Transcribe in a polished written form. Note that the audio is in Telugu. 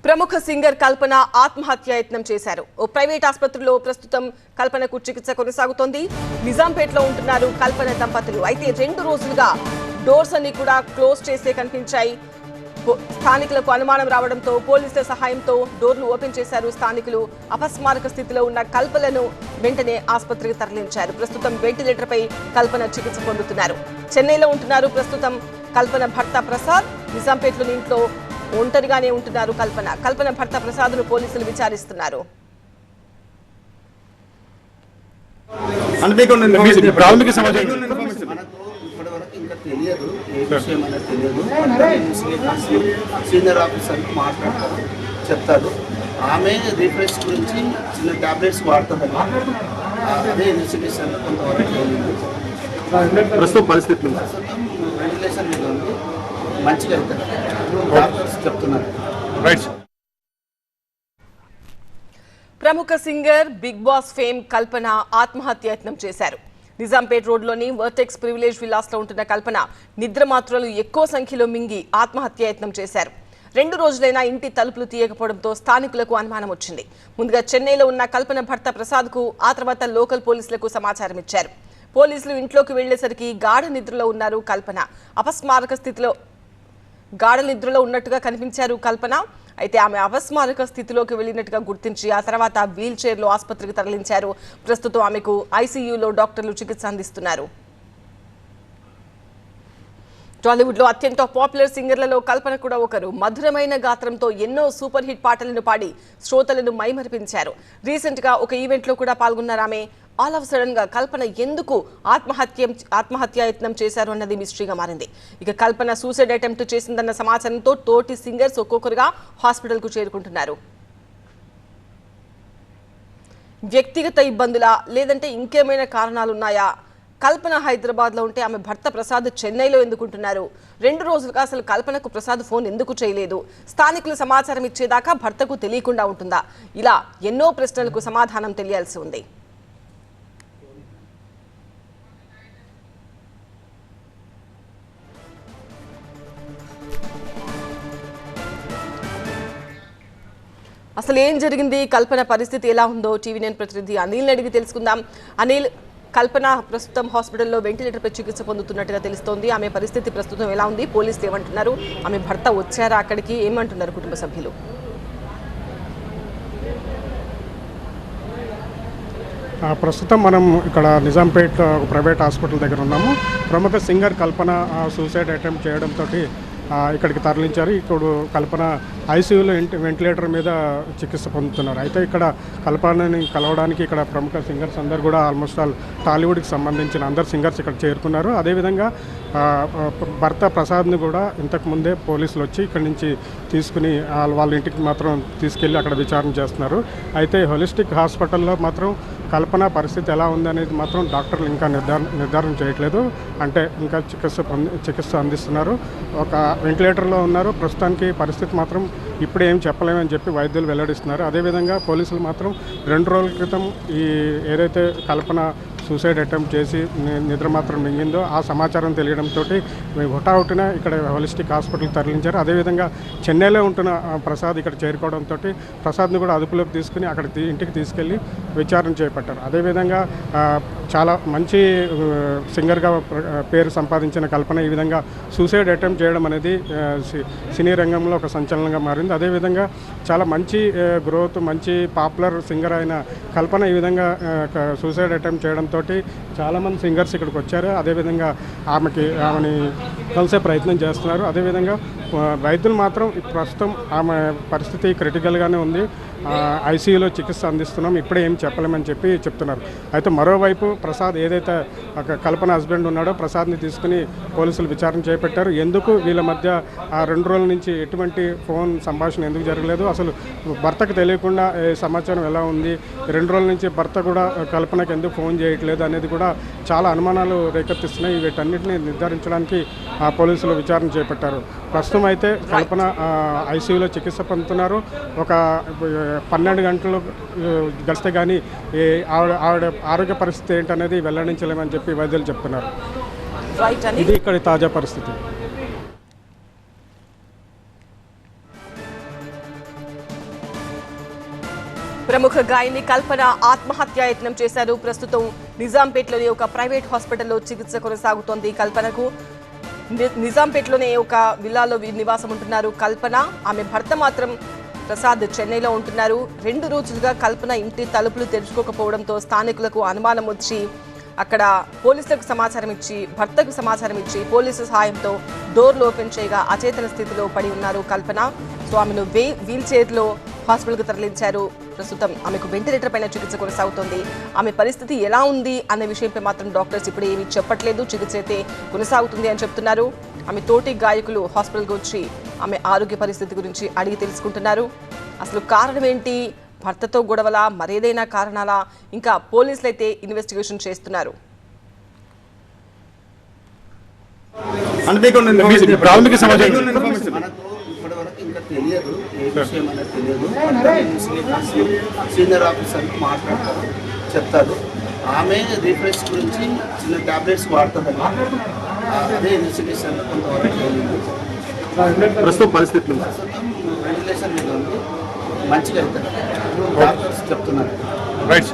ప్రముఖ సింగర్ కల్పన ఆత్మహత్యాయత్నం చేశారు. ఓ ప్రైవేట్ ఆసుపత్రిలో ప్రస్తుతం కల్పనకు చికిత్స కొనసాగుతోంది. నిజాంపేటలో ఉంటున్నారు కల్పన దంపతులు. అయితే 2 రోజులుగా డోర్స్ అన్ని కూడా క్లోజ్ చేసే కనిపించాయి. స్థానికులకు అనుమానం రావడంతో పోలీసుల సహాయంతో డోర్లు ఓపెన్ చేశారు స్థానికులు. అపస్మారక స్థితిలో ఉన్న కల్పనను వెంటనే ఆసుపత్రికి తరలించారు. ప్రస్తుతం వెంటిలేటర్పై కల్పన చికిత్స పొందుతున్నారు. చెన్నైలో ఉంటున్నారు ప్రస్తుతం కల్పన భర్త ప్రసాద్. నిజాంపేటలోని ఇంట్లో ఒంటరిగానే ఉంటున్నారు కల్పన భర్త ప్రసాద్ను పోలీసులు విచారిస్తున్నారు. ప్రాథమిక సమాచారం ఇంకా తెలియదు, ఏ విషయం అనేది తెలియదు. సీనియర్ ఆఫీసర్కి మాట్లాడతారు, చెప్తారు. ఆమె రిఫ్రెష్ గురించి చిన్న ట్యాబ్లెట్స్ వాడుతుంది. అదే ఇన్వెస్టిగేషన్ కొంతవరకు ప్రస్తుతం పరిస్థితి వెంటిలేషన్ మీద ఉంది, మంచిగా అవుతుంది డాక్టర్స్ చెప్తున్నారు. ప్రముఖ సింగర్ బిగ్ బాస్ ఫేమ్ కల్పన ఆత్మహత్యాయత్నం చేశారు. నిజాంపేట్ రోడ్లోని వర్టెక్స్ ప్రివిలేజ్ విలాస్లో ఉంటున్న కల్పన నిద్ర మాత్రలు ఎక్కువ సంఖ్యలో మింగి ఆత్మహత్యాయత్నం చేశారు. 2 రోజులైనా ఇంటి తలుపులు తీయకపోవడంతో స్థానికులకు అనుమానం వచ్చింది. ముందుగా చెన్నైలో ఉన్న కల్పన భర్త ప్రసాద్కు, ఆ తర్వాత లోకల్ పోలీసులకు సమాచారం ఇచ్చారు. పోలీసులు ఇంట్లోకి వెళ్లేసరికి గాఢ నిద్రలో ఉన్నారు కల్పన. అపస్మారక స్థితిలో గాఢ నిద్రలో ఉన్నట్టుగా కనిపించారు కల్పన. అయితే ఆమె అపస్మారక స్థితిలోకి వెళ్ళినట్టుగా గుర్తించి ఆ తర్వాత వీల్ చైర్లో ఆసుపత్రికి తరలించారు. ప్రస్తుతం ఆమెకు ఐసీయూలో డాక్టర్లు చికిత్స అందిస్తున్నారు. టాలీవుడ్ లో అత్యంత పాపులర్ సింగర్లలో కల్పన కూడా ఒకరు. మధురమైన గాత్రంతో ఎన్నో సూపర్ హిట్ పాటలను పాడి శ్రోతలను మైమరిపించారు. రీసెంట్ గా ఒక ఈవెంట్ లో కూడా పాల్గొన్నారు ఆమె. ఆల్ ఆఫ్ సడన్ గా కల్పన ఎందుకు ఆత్మహత్యాయత్నం చేశారు అన్నది మిస్టరీగా మారింది. ఇక కల్పన సూసైడ్ అటెంప్ట్ చేసిందన్న సమాచారంతో తోటి సింగర్స్ ఒక్కొక్కరుగా హాస్పిటల్ కు చేరుకుంటున్నారు. వ్యక్తిగత ఇబ్బందులా లేదంటే ఇంకేమైనా కారణాలున్నాయా? కల్పన హైదరాబాద్ లో ఉంటే ఆమె భర్త ప్రసాద్ చెన్నైలో ఎందుకుంటున్నారు? 2 రోజులుగా అసలు కల్పనకు ప్రసాద్ ఫోన్ ఎందుకు చేయలేదు? స్థానికులు సమాచారం ఇచ్చేదాకా భర్తకు తెలియకుండా ఉంటుందా? ఇలా ఎన్నో ప్రశ్నలకు సమాధానం తెలియాల్సి ఉంది. అసలు ఏం జరిగింది, కల్పన పరిస్థితి ఎలా ఉందో టీవీ9 ప్రతినిధి అనిల్ని అడిగి తెలుసుకుందాం. అనిల్, కల్పన ప్రస్తుతం హాస్పిటల్లో వెంటిలేటర్పై చికిత్స పొందుతున్నట్టుగా తెలుస్తోంది. ఆమె పరిస్థితి ప్రస్తుతం ఎలా ఉంది? పోలీసులు ఏమంటున్నారు? ఆమె భర్త వచ్చారా అక్కడికి? ఏమంటున్నారు కుటుంబ సభ్యులు? ప్రస్తుతం మనం ఇక్కడ నిజాంపేట్ ప్రైవేట్ హాస్పిటల్ దగ్గర ఉన్నాము. ప్రముఖ సింగర్ కల్పన సూసైడ్ అటెంప్ట్ చేయడంతో ఇక్కడికి తరలించారు. ఇప్పుడు కల్పన ఐసీయూలో వెంటిలేటర్ మీద చికిత్స పొందుతున్నారు. అయితే ఇక్కడ కల్పనని కలవడానికి ఇక్కడ ప్రముఖ సింగర్స్ అందరు కూడా ఆల్మోస్ట్ ఆల్ టాలీవుడ్కి సంబంధించిన అందరు సింగర్స్ ఇక్కడ చేరుకున్నారు. అదేవిధంగా భర్త ప్రసాద్ని కూడా ఇంతకుముందే పోలీసులు వచ్చి ఇక్కడి నుంచి తీసుకుని వాళ్ళ ఇంటికి మాత్రం తీసుకెళ్ళి అక్కడ విచారణ చేస్తున్నారు. అయితే హోలిస్టిక్ హాస్పిటల్లో మాత్రం కల్పన పరిస్థితి ఎలా ఉందనేది మాత్రం డాక్టర్లు ఇంకా నిర్ధారణ చేయట్లేదు. అంటే ఇంకా చికిత్స అందిస్తున్నారు. ఒక వెంటిలేటర్లో ఉన్నారు. ప్రస్తుతానికి పరిస్థితి మాత్రం ఇప్పుడు ఏం చెప్పలేమని చెప్పి వైద్యులు వెల్లడిస్తున్నారు. అదేవిధంగా పోలీసులు మాత్రం 2 రోజుల క్రితం ఏదైతే కల్పన సూసైడ్ అటెంప్ట్ చేసి నిద్ర మాత్రం మింగిందో ఆ సమాచారం తెలియడంతో హుటాహుటిన ఇక్కడ హోలిస్టిక్ హాస్పిటల్కి తరలించారు. అదేవిధంగా చెన్నైలో ఉంటున్న ప్రసాద్ ఇక్కడ చేరుకోవడంతో ప్రసాద్ని కూడా అదుపులోకి తీసుకుని అక్కడ ఇంటికి తీసుకెళ్ళి విచారణ చేపట్టారు. అదేవిధంగా చాలా మంచి సింగర్గా పేరు సంపాదించిన కల్పన ఈ విధంగా సూసైడ్ అటెంప్ట్ చేయడం అనేది సినీ రంగంలో ఒక సంచలనంగా మారింది. అదేవిధంగా చాలా మంచి గ్రోత్, మంచి పాపులర్ సింగర్ అయిన కల్పన ఈ విధంగా సూసైడ్ అటెంప్ట్ చేయడంతో చాలామంది సింగర్స్ ఇక్కడికి వచ్చారు. అదేవిధంగా ఆమెని కలిసే ప్రయత్నం చేస్తున్నారు. అదేవిధంగా వైద్యులు మాత్రం ప్రస్తుతం ఆమె పరిస్థితి క్రిటికల్గానే ఉంది. ఐసీయూలో చికిత్స అందిస్తున్నాం, ఇప్పుడే ఏం చెప్పలేమని చెప్పి చెప్తున్నారు. అయితే మరోవైపు ప్రసాద్ ఏదైతే కల్పన హస్బెండ్ ఉన్నాడో ప్రసాద్ని తీసుకుని పోలీసులు విచారణ చేపట్టారు. ఎందుకు వీళ్ళ మధ్య 2 రోజుల నుంచి ఎటువంటి ఫోన్ సంభాషణ ఎందుకు జరగలేదు, అసలు భర్తకు తెలియకుండా సమాచారం ఎలా ఉంది, 2 రోజుల నుంచి భర్త కూడా కల్పనకు ఎందుకు ఫోన్ చేయట్లేదు అనేది కూడా చాలా అనుమానాలు రేకెత్తిస్తున్నాయి. వీటన్నిటిని నిర్ధారించడానికి పోలీసులు విచారణ చేపట్టారు. ప్రస్తుతం అయితే కల్పన ఐసీయూలో చికిత్స పొందుతున్నారు. ఒక 12 గంటలు గడిస్తే కానీ ఆవిడ ఆరోగ్య పరిస్థితి ఏంటనేది వెల్లడించలేమని చెప్పి వైద్యులు చెప్తున్నారు. ఇది ఇక్కడ తాజా పరిస్థితి. ప్రముఖ గాయని కల్పన ఆత్మహత్యాయత్నం చేశారు. ప్రస్తుతం నిజాంపేట్లోని ఒక ప్రైవేట్ హాస్పిటల్లో చికిత్స కొనసాగుతోంది. కల్పనకు నిజాంపేట్లోనే ఒక విల్లాలో నివాసం ఉంటున్నారు కల్పన. ఆమె భర్త మాత్రం ప్రసాద్ చెన్నైలో ఉంటున్నారు. 2 రోజులుగా కల్పన ఇంటి తలుపులు తెరుచుకోకపోవడంతో స్థానికులకు అనుమానం వచ్చి అక్కడ పోలీసులకు సమాచారం ఇచ్చి భర్తకు సమాచారం ఇచ్చి పోలీసు సహాయంతో డోర్లు ఓపెన్ చేయగా అచేతన స్థితిలో పడి ఉన్నారు కల్పన. సో ఆమెను వీల్ చైర్లో హాస్పిటల్కు తరలించారు. ప్రస్తుతం ఆమెకు వెంటిలేటర్ పైన చికిత్స కొనసాగుతోంది. ఆమె పరిస్థితి ఎలా ఉంది అనే విషయంపై మాత్రం డాక్టర్స్ ఇప్పుడు ఏమీ చెప్పట్లేదు. చికిత్స అయితే కొనసాగుతుంది అని చెప్తున్నారు. ఆమె తోటి గాయకులు హాస్పిటల్కి వచ్చి ఆమె ఆరోగ్య పరిస్థితి గురించి అడిగి తెలుసుకుంటున్నారు. అసలు కారణం ఏంటి, భర్తతో గొడవలా, మరేదైనా కారణాలా, ఇంకా పోలీసులు అయితే ఇన్వెస్టిగేషన్ చేస్తున్నారు. ప్రాథమిక సమాచారం మనకు ఇప్పటివరకు ఇంకా తెలియదు, ఏ విషయం అనేది తెలియదు. సీనియర్ ఆఫీసర్ మాట్లాడతారు, చెప్తారు. ఆమె రిఫ్రెష్ గురించి చిన్న ట్యాబ్లెట్స్ వాడుతుంది. అదే ఇన్వెస్టిగేషన్ కొంతవరకు తెలియదు. ప్రస్తుతం పరిస్థితులు వెంటిలేషన్ మీద ఉంది, మంచిగా అవుతారు డాక్టర్స్ చెప్తున్నారు. రైట్.